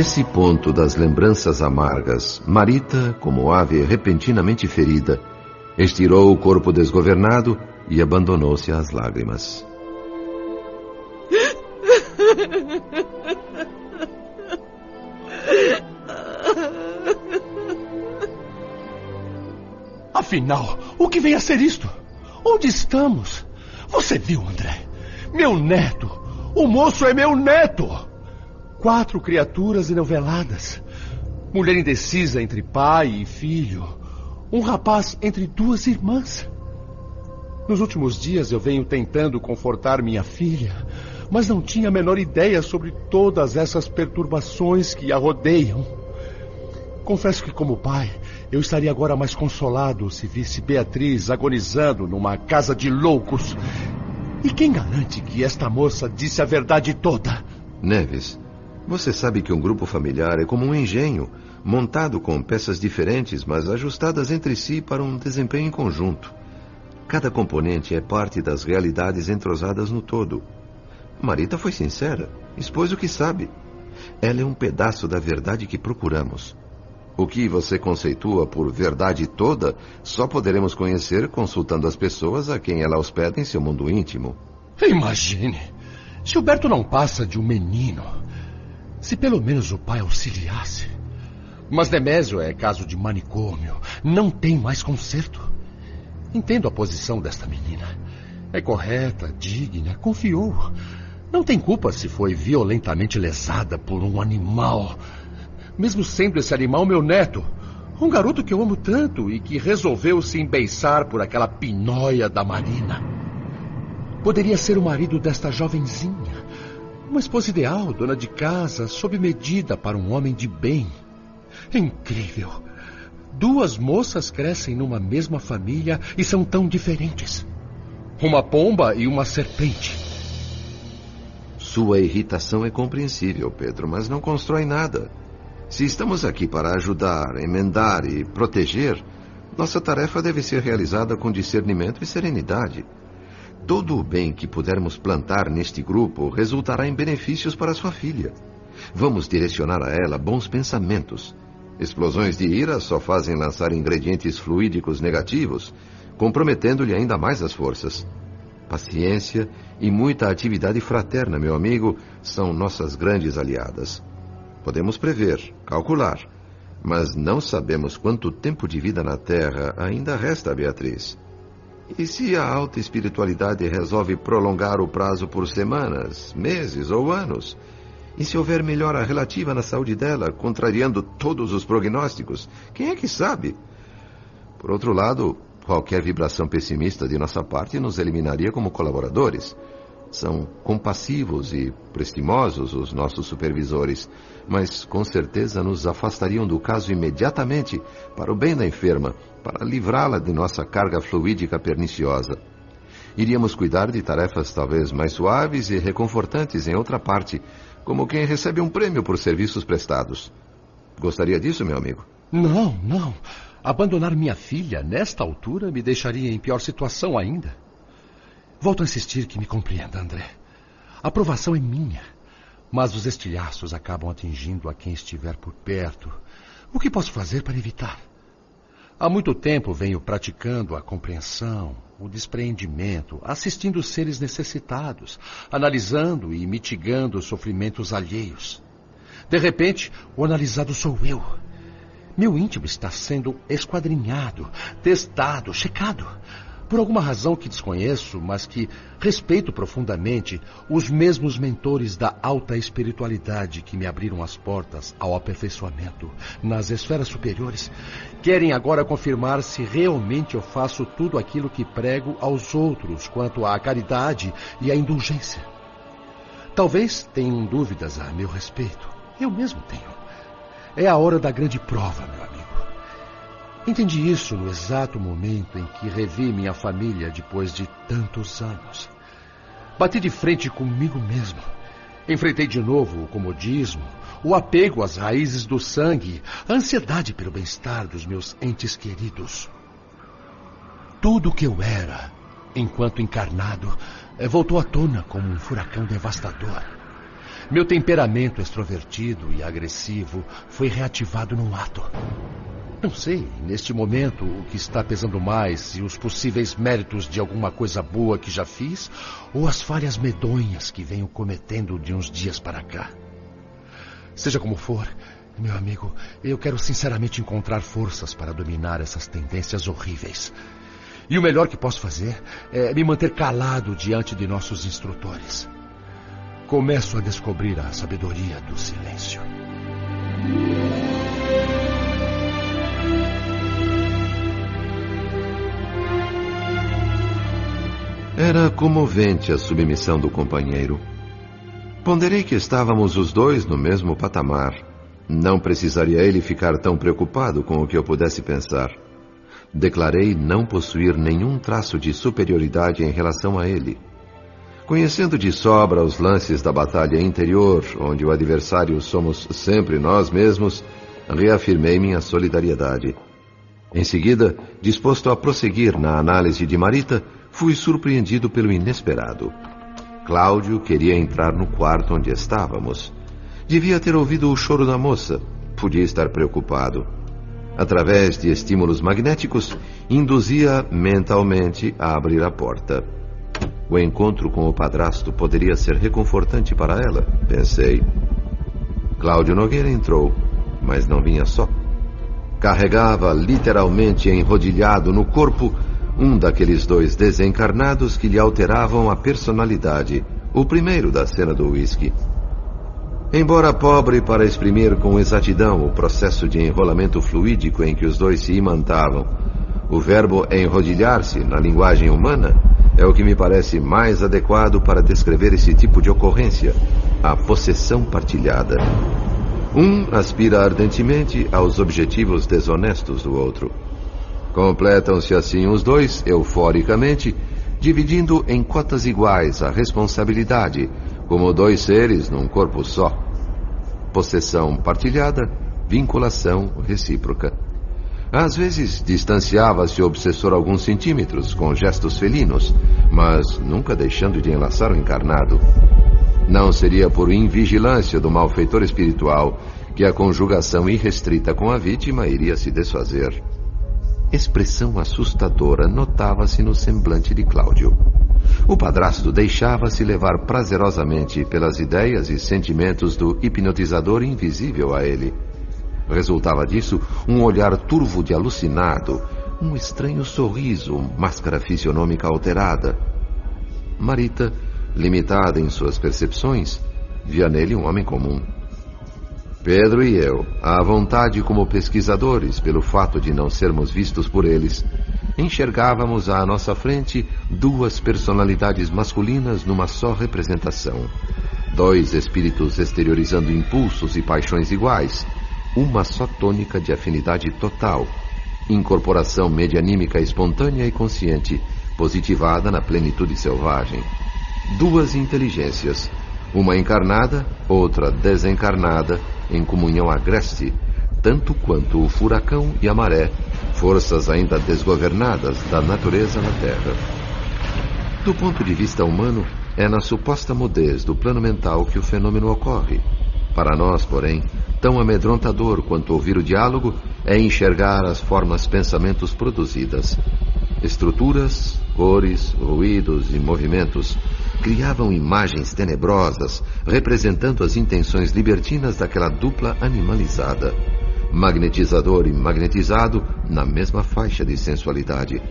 Nesse ponto das lembranças amargas, Marita, como ave repentinamente ferida, estirou o corpo desgovernado e abandonou-se às lágrimas. Afinal, o que vem a ser isto? Onde estamos? Você viu, André? Meu neto! O moço é meu neto! 4 criaturas enoveladas. Mulher indecisa entre pai e filho. Um rapaz entre 2 irmãs. Nos últimos dias eu venho tentando confortar minha filha, mas não tinha a menor ideia sobre todas essas perturbações que a rodeiam. Confesso que, como pai, eu estaria agora mais consolado se visse Beatriz agonizando numa casa de loucos. E quem garante que esta moça disse a verdade toda? Neves, você sabe que um grupo familiar é como um engenho, montado com peças diferentes, mas ajustadas entre si para um desempenho em conjunto. Cada componente é parte das realidades entrosadas no todo. Marita foi sincera, expôs o que sabe. Ela é um pedaço da verdade que procuramos. O que você conceitua por verdade toda, só poderemos conhecer consultando as pessoas a quem ela hospeda em seu mundo íntimo. Imagine, Gilberto não passa de um menino. Se pelo menos o pai auxiliasse. Mas Nemésio é caso de manicômio, não tem mais conserto. Entendo a posição desta menina. É correta, digna, confiou. Não tem culpa se foi violentamente lesada por um animal. Mesmo sendo esse animal meu neto, um garoto que eu amo tanto e que resolveu se embeiçar por aquela pinóia da Marina. Poderia ser o marido desta jovenzinha, uma esposa ideal, dona de casa, sob medida para um homem de bem. É incrível. 2 moças crescem numa mesma família e são tão diferentes. Uma pomba e uma serpente. Sua irritação é compreensível, Pedro, mas não constrói nada. Se estamos aqui para ajudar, emendar e proteger, nossa tarefa deve ser realizada com discernimento e serenidade. Todo o bem que pudermos plantar neste grupo resultará em benefícios para sua filha. Vamos direcionar a ela bons pensamentos. Explosões de ira só fazem lançar ingredientes fluídicos negativos, comprometendo-lhe ainda mais as forças. Paciência e muita atividade fraterna, meu amigo, são nossas grandes aliadas. Podemos prever, calcular, mas não sabemos quanto tempo de vida na Terra ainda resta a Beatriz. E se a alta espiritualidade resolve prolongar o prazo por semanas, meses ou anos? E se houver melhora relativa na saúde dela, contrariando todos os prognósticos? Quem é que sabe? Por outro lado, qualquer vibração pessimista de nossa parte nos eliminaria como colaboradores. São compassivos e prestimosos os nossos supervisores, mas com certeza nos afastariam do caso imediatamente para o bem da enferma, para livrá-la de nossa carga fluídica perniciosa. Iríamos cuidar de tarefas talvez mais suaves e reconfortantes em outra parte, como quem recebe um prêmio por serviços prestados. Gostaria disso, meu amigo? Não, não. Abandonar minha filha nesta altura me deixaria em pior situação ainda. Volto a insistir que me compreenda, André. A aprovação é minha, mas os estilhaços acabam atingindo a quem estiver por perto. O que posso fazer para evitar? Há muito tempo venho praticando a compreensão, o despreendimento, assistindo os seres necessitados, analisando e mitigando os sofrimentos alheios. De repente, o analisado sou eu. Meu íntimo está sendo esquadrinhado, testado, checado. Por alguma razão que desconheço, mas que respeito profundamente, os mesmos mentores da alta espiritualidade que me abriram as portas ao aperfeiçoamento nas esferas superiores, querem agora confirmar se realmente eu faço tudo aquilo que prego aos outros quanto à caridade e à indulgência. Talvez tenham dúvidas a meu respeito. Eu mesmo tenho. É a hora da grande prova, meu amigo. Entendi isso no exato momento em que revi minha família depois de tantos anos. Bati de frente comigo mesmo. Enfrentei de novo o comodismo, o apego às raízes do sangue, a ansiedade pelo bem-estar dos meus entes queridos. Tudo o que eu era, enquanto encarnado, voltou à tona como um furacão devastador. Meu temperamento extrovertido e agressivo foi reativado num ato. Não sei, neste momento, o que está pesando mais, se os possíveis méritos de alguma coisa boa que já fiz, ou as falhas medonhas que venho cometendo de uns dias para cá. Seja como for, meu amigo, eu quero sinceramente encontrar forças para dominar essas tendências horríveis. E o melhor que posso fazer é me manter calado diante de nossos instrutores. Começo a descobrir a sabedoria do silêncio. Era comovente a submissão do companheiro. Ponderei que estávamos os dois no mesmo patamar. Não precisaria ele ficar tão preocupado com o que eu pudesse pensar. Declarei não possuir nenhum traço de superioridade em relação a ele. Conhecendo de sobra os lances da batalha interior, onde o adversário somos sempre nós mesmos, reafirmei minha solidariedade. Em seguida, disposto a prosseguir na análise de Marita, fui surpreendido pelo inesperado. Cláudio queria entrar no quarto onde estávamos. Devia ter ouvido o choro da moça. Podia estar preocupado. Através de estímulos magnéticos, induzia mentalmente a abrir a porta. O encontro com o padrasto poderia ser reconfortante para ela, pensei. Cláudio Nogueira entrou, mas não vinha só. Carregava literalmente enrodilhado no corpo um daqueles dois desencarnados que lhe alteravam a personalidade, o primeiro da cena do uísque. Embora pobre para exprimir com exatidão o processo de enrolamento fluídico em que os dois se imantavam, o verbo enrodilhar-se, na linguagem humana, é o que me parece mais adequado para descrever esse tipo de ocorrência, a possessão partilhada. Um aspira ardentemente aos objetivos desonestos do outro. Completam-se assim os dois, euforicamente, dividindo em cotas iguais a responsabilidade, como dois seres num corpo só. Possessão partilhada, vinculação recíproca. Às vezes distanciava-se o obsessor alguns centímetros com gestos felinos, mas nunca deixando de enlaçar o encarnado. Não seria por invigilância do malfeitor espiritual que a conjugação irrestrita com a vítima iria se desfazer. Expressão assustadora notava-se no semblante de Cláudio. O padrasto deixava-se levar prazerosamente pelas ideias e sentimentos do hipnotizador invisível a ele. Resultava disso um olhar turvo de alucinado, um estranho sorriso, máscara fisionômica alterada. Marita, limitada em suas percepções, via nele um homem comum. Pedro e eu, à vontade como pesquisadores pelo fato de não sermos vistos por eles, enxergávamos à nossa frente duas personalidades masculinas numa só representação. Dois espíritos exteriorizando impulsos e paixões iguais, uma só tônica de afinidade total, incorporação medianímica espontânea e consciente, positivada na plenitude selvagem. Duas inteligências, uma encarnada, outra desencarnada, em comunhão agreste, tanto quanto o furacão e a maré, forças ainda desgovernadas da natureza na Terra. Do ponto de vista humano, é na suposta mudez do plano mental que o fenômeno ocorre. Para nós, porém, tão amedrontador quanto ouvir o diálogo é enxergar as formas pensamentos produzidas. Estruturas, cores, ruídos e movimentos criavam imagens tenebrosas, representando as intenções libertinas daquela dupla animalizada. Magnetizador e magnetizado na mesma faixa de sensualidade.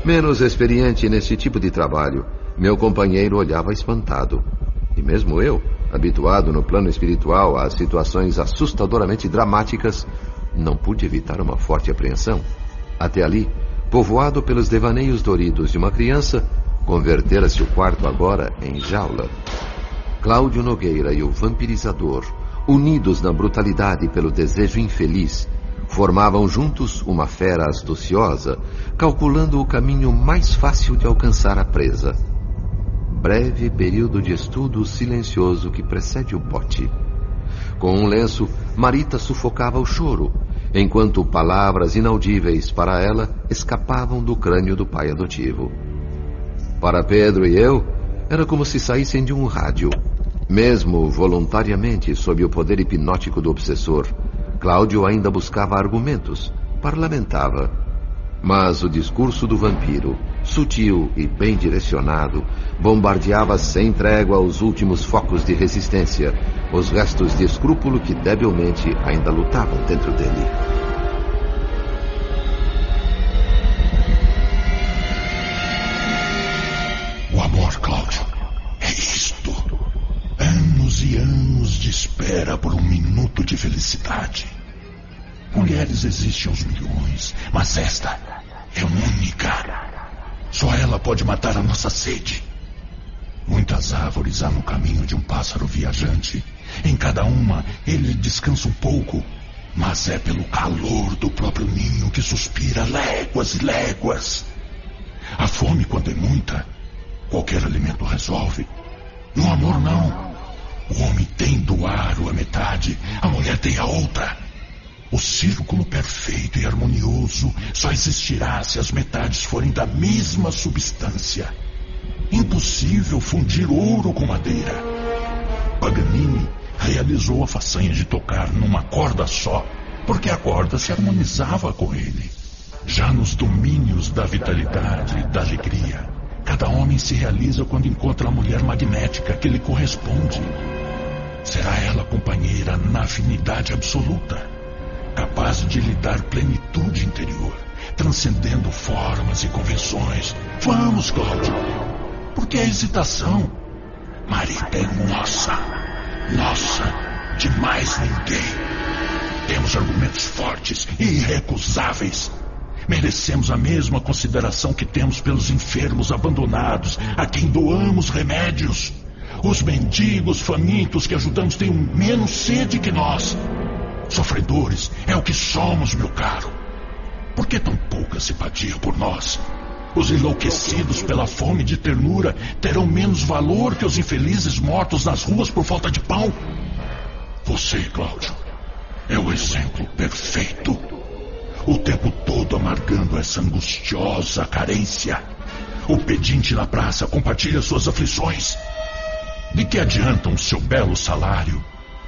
Menos experiente nesse tipo de trabalho, meu companheiro olhava espantado. E mesmo eu, habituado no plano espiritual a situações assustadoramente dramáticas, não pude evitar uma forte apreensão. Até ali, povoado pelos devaneios doridos de uma criança, convertera-se o quarto agora em jaula. Cláudio Nogueira e o vampirizador, unidos na brutalidade pelo desejo infeliz, formavam juntos uma fera astuciosa, calculando o caminho mais fácil de alcançar a presa. Breve período de estudo silencioso que precede o bote. Com um lenço, Marita sufocava o choro, enquanto palavras inaudíveis para ela escapavam do crânio do pai adotivo. Para Pedro e eu, era como se saíssem de um rádio. Mesmo voluntariamente sob o poder hipnótico do obsessor, Cláudio ainda buscava argumentos, parlamentava. Mas o discurso do vampiro, sutil e bem direcionado, bombardeava sem trégua os últimos focos de resistência, os restos de escrúpulo que debilmente ainda lutavam dentro dele. O amor, Cláudio, é isto. Anos e anos de espera por um minuto de felicidade. Mulheres existem aos milhões, mas esta é única. Só ela pode matar a nossa sede. Muitas árvores há no caminho de um pássaro viajante. Em cada uma ele descansa um pouco, mas é pelo calor do próprio ninho que suspira léguas e léguas. A fome, quando é muita, qualquer alimento resolve. No amor, não. O homem tem do aro a metade, a mulher tem a outra. O círculo perfeito e harmonioso só existirá se as metades forem da mesma substância. Impossível fundir ouro com madeira. Paganini realizou a façanha de tocar numa corda só, porque a corda se harmonizava com ele. Já nos domínios da vitalidade e da alegria, cada homem se realiza quando encontra a mulher magnética que lhe corresponde. Será ela companheira na afinidade absoluta, capaz de lhe dar plenitude interior, transcendendo formas e convenções. Vamos, Cláudio. Por que a hesitação? Marita é nossa. Nossa, de mais ninguém. Temos argumentos fortes e irrecusáveis. Merecemos a mesma consideração que temos pelos enfermos abandonados, a quem doamos remédios. Os mendigos famintos que ajudamos têm menos sede que nós. Sofredores é o que somos, meu caro. Por que tão pouca simpatia por nós? Os enlouquecidos pela fome de ternura terão menos valor que os infelizes mortos nas ruas por falta de pão? Você, Cláudio, é o exemplo perfeito. O tempo todo amargando essa angustiosa carência. O pedinte na praça compartilha suas aflições. De que adiantam seu belo salário,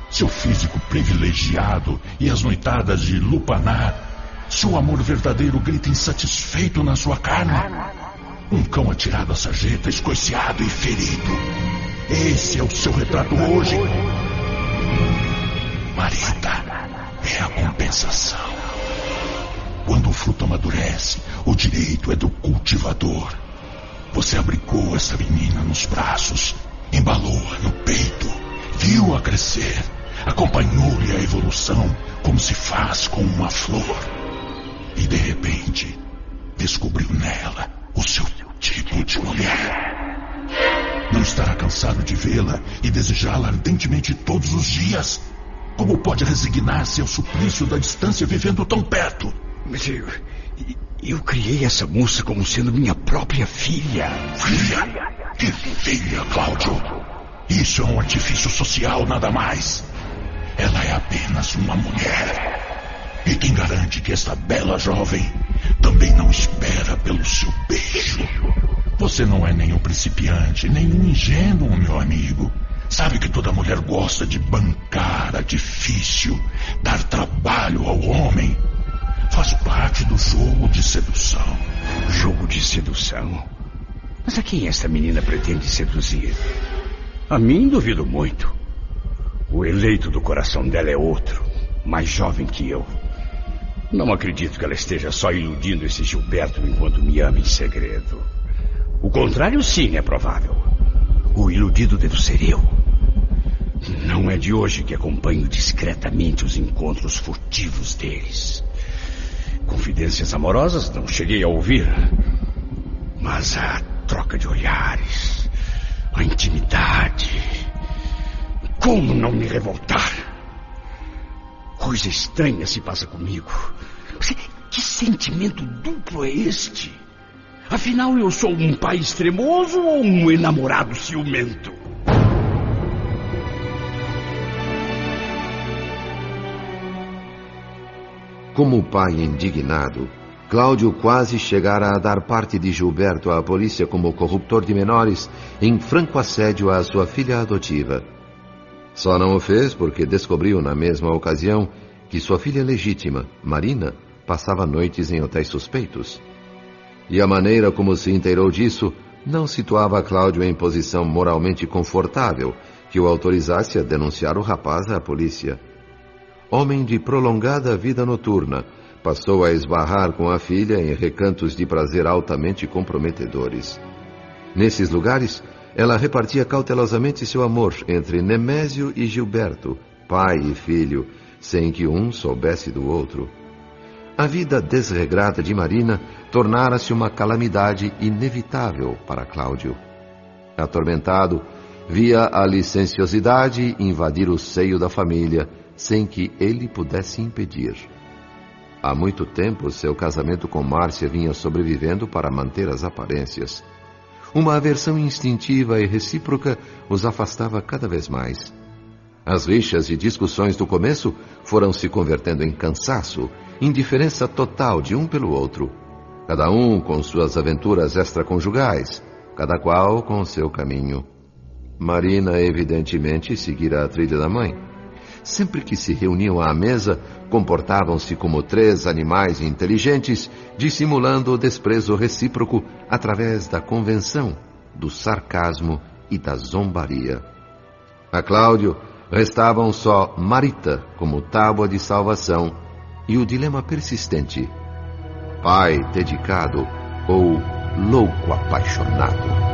seu físico privilegiado e as noitadas de lupanar, se o amor verdadeiro grita insatisfeito na sua carne? Um cão atirado à sarjeta, escoiciado e ferido. Esse é o seu retrato hoje. Marita, é a compensação. Quando o fruto amadurece, o direito é do cultivador. Você abrigou essa menina nos braços, embalou-a no peito, viu-a crescer, acompanhou-lhe a evolução como se faz com uma flor. E de repente, descobriu nela o seu tipo de mulher. Não estará cansado de vê-la e desejá-la ardentemente todos os dias? Como pode resignar-se ao suplício da distância vivendo tão perto? Mas eu criei essa moça como sendo minha própria filha. Filha? Que filha, Cláudio? Isso é um artifício social, nada mais. Ela é apenas uma mulher. E quem garante que esta bela jovem também não espera pelo seu beijo? Você não é nenhum principiante, nenhum ingênuo, meu amigo. Sabe que toda mulher gosta de bancar a difícil, dar trabalho ao homem. Faz parte do jogo de sedução. Jogo de sedução? Mas a quem esta menina pretende seduzir? A mim duvido muito. O eleito do coração dela é outro, mais jovem que eu. Não acredito que ela esteja só iludindo esse Gilberto enquanto me ama em segredo. O contrário, sim, é provável. O iludido devo ser eu. Não é de hoje que acompanho discretamente os encontros furtivos deles. Confidências amorosas não cheguei a ouvir, mas a troca de olhares, a intimidade... Como não me revoltar? Coisa estranha se passa comigo. Que sentimento duplo é este? Afinal, eu sou um pai extremoso ou um enamorado ciumento? Como pai indignado, Cláudio quase chegara a dar parte de Gilberto à polícia como corruptor de menores em franco assédio à sua filha adotiva. Só não o fez porque descobriu na mesma ocasião que sua filha legítima, Marina, passava noites em hotéis suspeitos. E a maneira como se inteirou disso não situava Cláudio em posição moralmente confortável que o autorizasse a denunciar o rapaz à polícia. Homem de prolongada vida noturna, passou a esbarrar com a filha em recantos de prazer altamente comprometedores. Nesses lugares, ela repartia cautelosamente seu amor entre Nemésio e Gilberto, pai e filho, sem que um soubesse do outro. A vida desregrada de Marina tornara-se uma calamidade inevitável para Cláudio. Atormentado, via a licenciosidade invadir o seio da família, sem que ele pudesse impedir. Há muito tempo, seu casamento com Márcia vinha sobrevivendo para manter as aparências. Uma aversão instintiva e recíproca os afastava cada vez mais. As rixas e discussões do começo foram se convertendo em cansaço, indiferença total de um pelo outro. Cada um com suas aventuras extraconjugais, cada qual com seu caminho. Marina, evidentemente, seguira a trilha da mãe. Sempre que se reuniam à mesa, comportavam-se como 3 animais inteligentes, dissimulando o desprezo recíproco através da convenção, do sarcasmo e da zombaria. A Cláudio restavam só Marita como tábua de salvação e o dilema persistente: pai dedicado ou louco apaixonado.